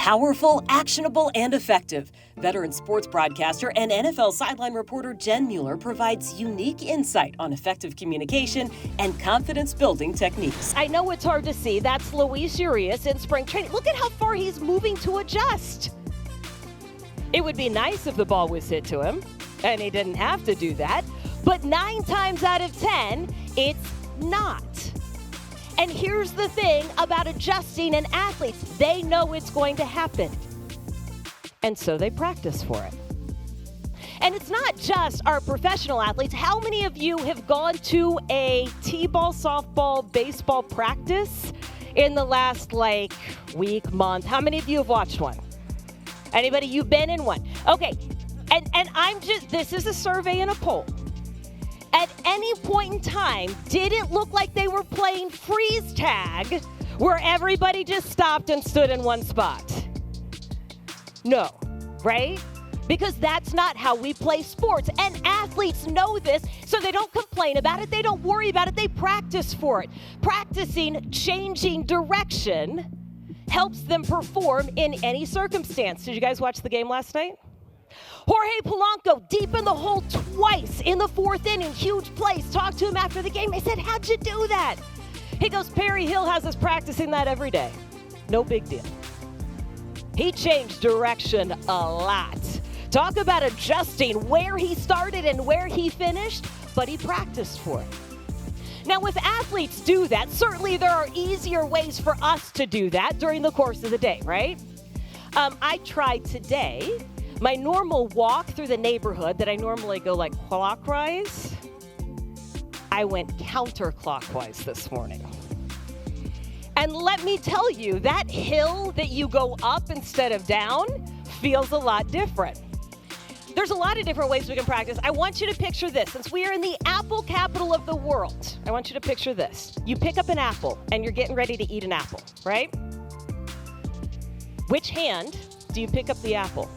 Powerful, actionable, and effective. Veteran sports broadcaster and NFL sideline reporter Jen Mueller provides unique insight on effective communication and confidence-building techniques. I know it's hard to see. That's Luis Urias in spring training. Look at how far he's moving to adjust. It would be nice if the ball was hit to him, and he didn't have to do that. But 9 times out of 10, it's not. And here's the thing about adjusting in athletes. They know it's going to happen. And so they practice for it. And it's not just our professional athletes. How many of you have gone to a t-ball, softball, baseball practice in the last week, month? How many of you have watched one? Anybody? You've been in one. Okay. And this is a survey and a poll. At any point in time, did it look like they were playing freeze tag where everybody just stopped and stood in one spot? No, right? Because that's not how we play sports. And athletes know this, so they don't complain about it. They don't worry about it. They practice for it. Practicing changing direction helps them perform in any circumstance. Did you guys watch the game last night? Jorge Polanco deep in the hole twice in the 4th inning, huge plays. Talked to him after the game. I said, how'd you do that? He goes, Perry Hill has us practicing that every day. No big deal. He changed direction a lot. Talk about adjusting where he started and where he finished, but he practiced for it. Now, if athletes do that, certainly there are easier ways for us to do that during the course of the day, right? I tried today. My normal walk through the neighborhood that I normally go clockwise, I went counterclockwise this morning. And let me tell you, that hill that you go up instead of down feels a lot different. There's a lot of different ways we can practice. I want you to picture this. Since we are in the apple capital of the world, I want you to picture this. You pick up an apple and you're getting ready to eat an apple, right? Which hand do you pick up the apple?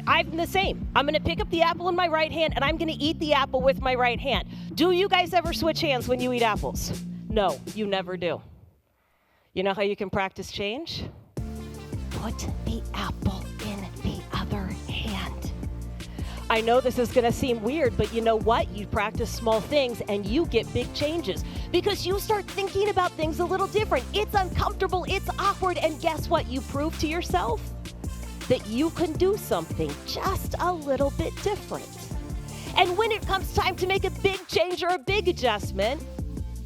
I'm the same. I'm gonna pick up the apple in my right hand and I'm gonna eat the apple with my right hand. Do you guys ever switch hands when you eat apples? No, you never do. You know how you can practice change? Put the apple in the other hand. I know this is gonna seem weird, but you know what? You practice small things and you get big changes because you start thinking about things a little different. It's uncomfortable, it's awkward, and guess what? You prove to yourself that you can do something just a little bit different. And when it comes time to make a big change or a big adjustment,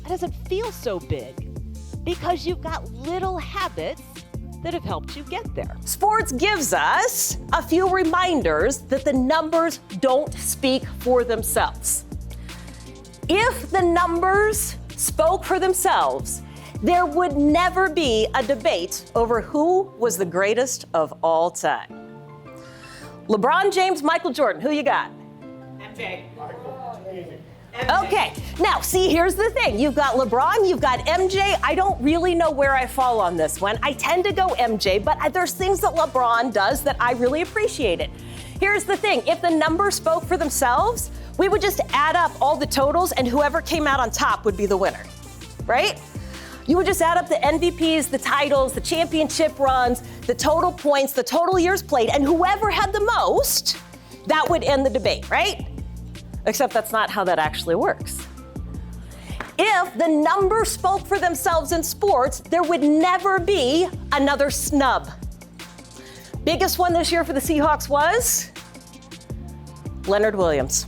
it doesn't feel so big because you've got little habits that have helped you get there. Sports gives us a few reminders that the numbers don't speak for themselves. If the numbers spoke for themselves, there would never be a debate over who was the greatest of all time. LeBron James, Michael Jordan, who you got? MJ. Okay, now see, here's the thing. You've got LeBron, you've got MJ. I don't really know where I fall on this one. I tend to go MJ, but there's things that LeBron does that I really appreciate it. Here's the thing. If the numbers spoke for themselves, we would just add up all the totals and whoever came out on top would be the winner, right? You would just add up the MVPs, the titles, the championship runs, the total points, the total years played, and whoever had the most, that would end the debate, right? Except that's not how that actually works. If the numbers spoke for themselves in sports, there would never be another snub. Biggest one this year for the Seahawks was Leonard Williams,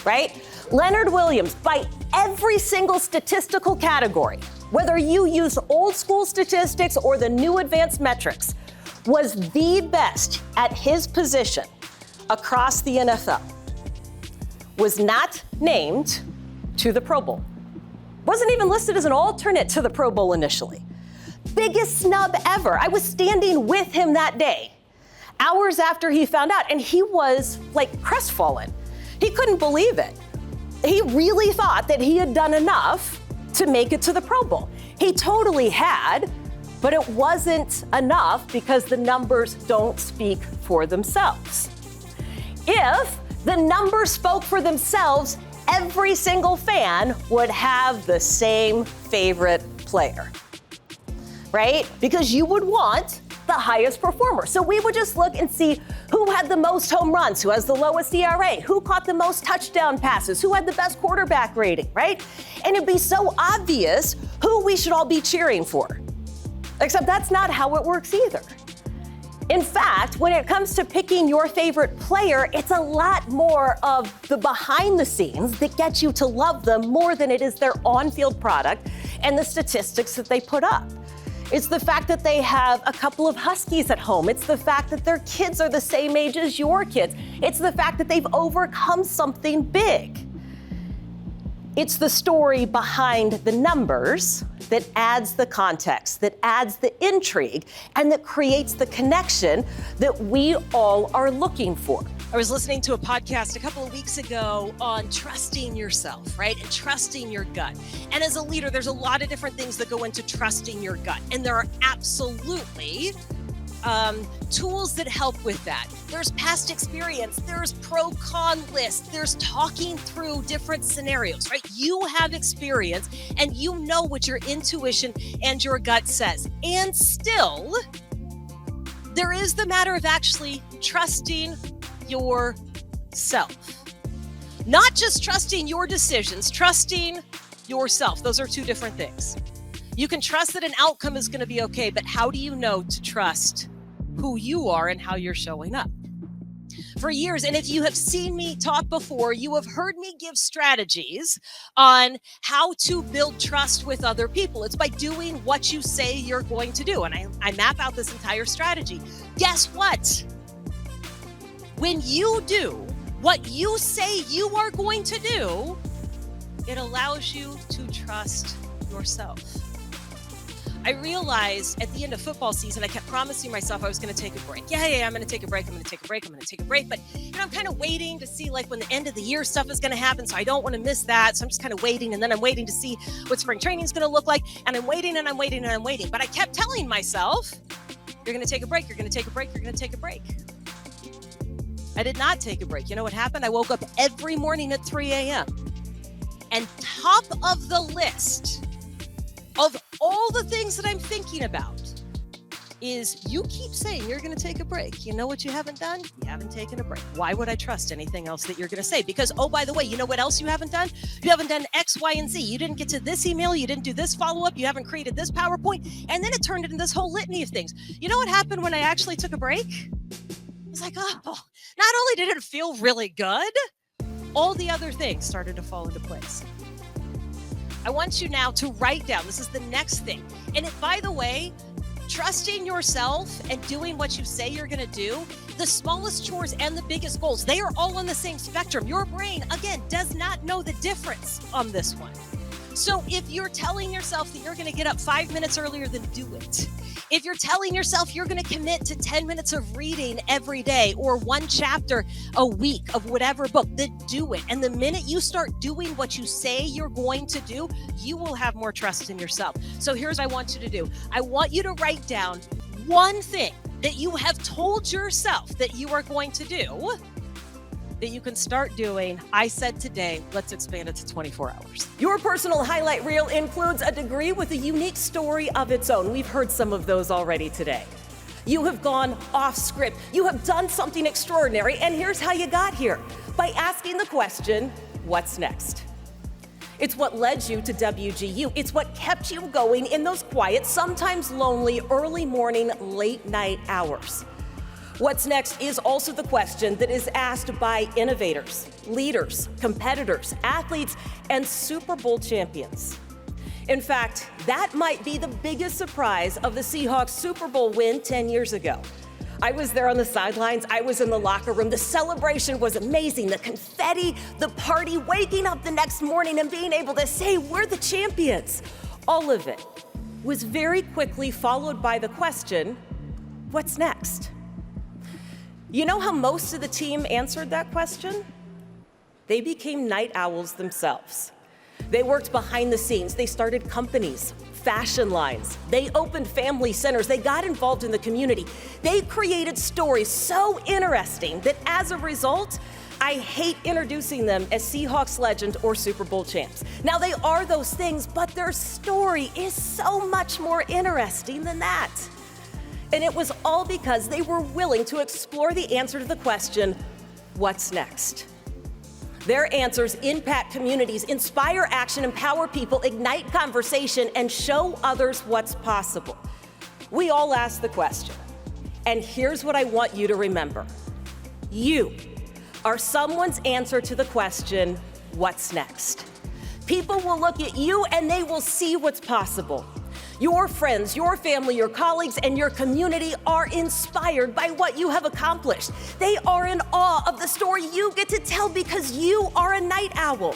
right? Leonard Williams, by every single statistical category, whether you use old school statistics or the new advanced metrics, was the best at his position across the NFL. Was not named to the Pro Bowl. Wasn't even listed as an alternate to the Pro Bowl initially. Biggest snub ever. I was standing with him that day, hours after he found out, and he was crestfallen. He couldn't believe it. He really thought that he had done enough to make it to the Pro Bowl. He totally had, but it wasn't enough because the numbers don't speak for themselves. If the numbers spoke for themselves, every single fan would have the same favorite player. right? Because you would want the highest performer. So we would just look and see who had the most home runs, who has the lowest ERA, who caught the most touchdown passes, who had the best quarterback rating, right? And it'd be so obvious who we should all be cheering for. Except that's not how it works either. In fact, when it comes to picking your favorite player, it's a lot more of the behind the scenes that gets you to love them more than it is their on-field product and the statistics that they put up. It's the fact that they have a couple of huskies at home. It's the fact that their kids are the same age as your kids. It's the fact that they've overcome something big. It's the story behind the numbers that adds the context, that adds the intrigue, and that creates the connection that we all are looking for. I was listening to a podcast a couple of weeks ago on trusting yourself, right? And trusting your gut. And as a leader, there's a lot of different things that go into trusting your gut. And there are absolutely tools that help with that. There's past experience, there's pro-con lists, there's talking through different scenarios, right? You have experience and you know what your intuition and your gut says. And still, there is the matter of actually trusting yourself. Not just trusting your decisions, trusting yourself. Those are two different things. You can trust that an outcome is going to be okay, but how do you know to trust who you are and how you're showing up? For years, and if you have seen me talk before, you have heard me give strategies on how to build trust with other people. It's by doing what you say you're going to do. And I map out this entire strategy. Guess what? When you do what you say you are going to do, it allows you to trust yourself. I realized at the end of football season, I kept promising myself I was going to take a break. Yeah, I'm going to take a break. I'm going to take a break. I'm going to take a break. But I'm kind of waiting to see like when the end of the year stuff is going to happen. So I don't want to miss that. So I'm just kind of waiting. And then I'm waiting to see what spring training is going to look like. And I'm waiting and I'm waiting and I'm waiting. But I kept telling myself, you're going to take a break. You're going to take a break. You're going to take a break. I did not take a break. You know what happened? I woke up every morning at 3 a.m. And top of the list of all the things that I'm thinking about is you keep saying you're going to take a break. You know what you haven't done? You haven't taken a break. Why would I trust anything else that you're going to say? Because, oh, by the way, you know what else you haven't done? You haven't done X, Y, and Z. You didn't get to this email. You didn't do this follow-up. You haven't created this PowerPoint. And then it turned into this whole litany of things. You know what happened when I actually took a break? I was like, oh, not only did it feel really good, all the other things started to fall into place. I want you now to write down, this is the next thing. And by the way, trusting yourself and doing what you say you're going to do, the smallest chores and the biggest goals, they are all on the same spectrum. Your brain, again, does not know the difference on this one. So if you're telling yourself that you're going to get up 5 minutes earlier, then do it. If you're telling yourself you're going to commit to 10 minutes of reading every day or one chapter a week of whatever book, then do it. And the minute you start doing what you say you're going to do, you will have more trust in yourself. So here's what I want you to do. I want you to write down one thing that you have told yourself that you are going to do that you can start doing. I said today, let's expand it to 24 hours. Your personal highlight reel includes a degree with a unique story of its own. We've heard some of those already today. You have gone off script. You have done something extraordinary, and here's how you got here. By asking the question, what's next? It's what led you to WGU. It's what kept you going in those quiet, sometimes lonely, early morning, late night hours. What's next is also the question that is asked by innovators, leaders, competitors, athletes, and Super Bowl champions. In fact, that might be the biggest surprise of the Seahawks Super Bowl win 10 years ago. I was there on the sidelines. I was in the locker room. The celebration was amazing. The confetti, the party, waking up the next morning and being able to say, we're the champions. All of it was very quickly followed by the question, what's next? You know how most of the team answered that question? They became night owls themselves. They worked behind the scenes. They started companies, fashion lines. They opened family centers. They got involved in the community. They created stories so interesting that as a result, I hate introducing them as Seahawks legend or Super Bowl champs. Now, they are those things, but their story is so much more interesting than that. And it was all because they were willing to explore the answer to the question, what's next? Their answers impact communities, inspire action, empower people, ignite conversation, and show others what's possible. We all ask the question, and here's what I want you to remember. You are someone's answer to the question, what's next? People will look at you and they will see what's possible. Your friends, your family, your colleagues, and your community are inspired by what you have accomplished. They are in awe of the story you get to tell because you are a night owl.